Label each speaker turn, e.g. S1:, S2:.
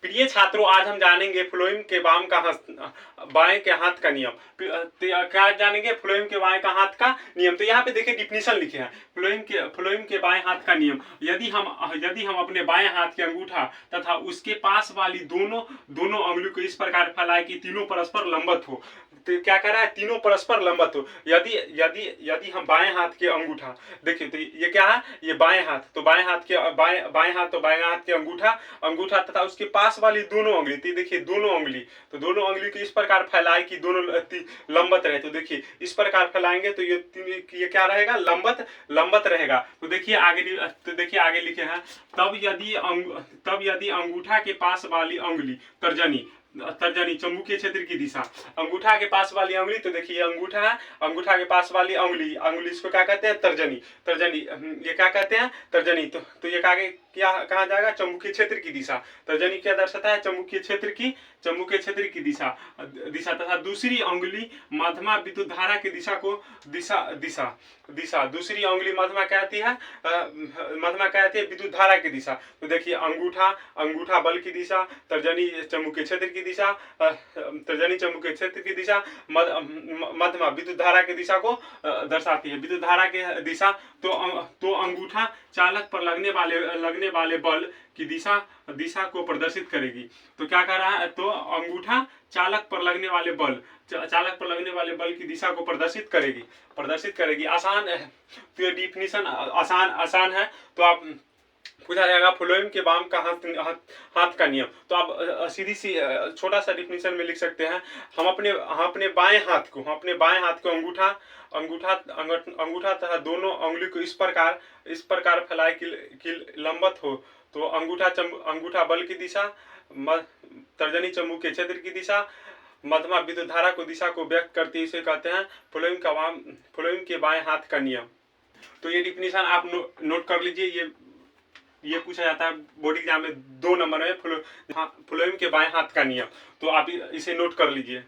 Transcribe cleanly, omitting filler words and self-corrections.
S1: प्रिय छात्रों, आज हम जानेंगे फ्लोएम के बाएं के हाथ का नियम। क्या जानेंगे? फ्लोएम के बाएं का हाथ का नियम। तो यहाँ पे देखिए डिफिनीशन लिखे हैं फ्लोएम के बाएं हाथ का नियम। यदि हम अपने बाएं हाथ के अंगूठा तथा उसके पास वाली दोनों अंगुली को इस प्रकार फैलाए कि तीनों परस्पर लंबवत हो। तो क्या कह रहा है? तीनों परस्पर लंबवत हो। यदि हम बाएं हाथ के अंगूठा, देखिए तो ये क्या है? ये बाएं हाथ, तो बाएं हाथ के अंगूठा तथा उसके पास वाली दोनों उंगली, तो देखिए दोनों उंगली को इस प्रकार फैलाए कि दोनों लंबवत रहे। तो देखिए इस प्रकार फैलाएंगे तो ये क्या रहेगा? लंबवत रहेगा। तो देखिए आगे लिखे हैं, तब यदि अंगूठा के पास वाली उंगली तर्जनी चुंबकीय क्षेत्र की दिशा, अंगूठा के पास वाली उंगली, तो देखिए अंगूठा है, अंगूठा के पास वाली उंगली इसको क्या कहते हैं? तर्जनी। ये क्या कहते हैं? तर्जनी। तो ये क्या कहा जाएगा? चुंबकीय क्षेत्र की दिशा। तर्जनी क्या दर्शाता है? चुंबकीय क्षेत्र की दिशा तथा दूसरी उंगली मध्यमा विद्युत धारा की दूसरी उंगली मध्यमा कहती है विद्युत धारा की दिशा। तो देखिए अंगूठा बल की दिशा, तर्जनी चुंबकीय क्षेत्र की दिशा, मध्यमा विद्युत धारा की दिशा को दर्शाती है, विद्युत धारा की दिशा। तो अंगूठा चालक पर लगने वाले बल की दिशा को प्रदर्शित करेगी। तो क्या कर रहा है? तो अंगूठा चालक पर लगने वाले बल की दिशा को प्रदर्शित करेगी। आसान है, तो ये डिफिनीशन आसान है। तो आप पूछा जाएगा फ्लोएम के बाम का हाथ का नियम। तो आप सीधी सी छोटा सा डिफिनीशन में लिख सकते हैं, हम अपने बाएं हाथ को अंगूठा तथा दोनों उंगली को इस प्रकार फैलाए कि लंबवत हो। तो अंगूठा बल की दिशा, तर्जनी चुंबकीय क्षेत्र की दिशा, मध्यमा विद्युत धारा को दिशा को व्यक्त करती है, इसे कहते हैं फ्लोएम के बाएं हाथ का नियम। तो ये डिफिनीशन आप नोट कर लीजिए। ये पूछा जाता है बोर्ड एग्जाम में 2 नंबर में, फ्लोएम के बाएं हाथ का नियम। तो आप इसे नोट कर लीजिए।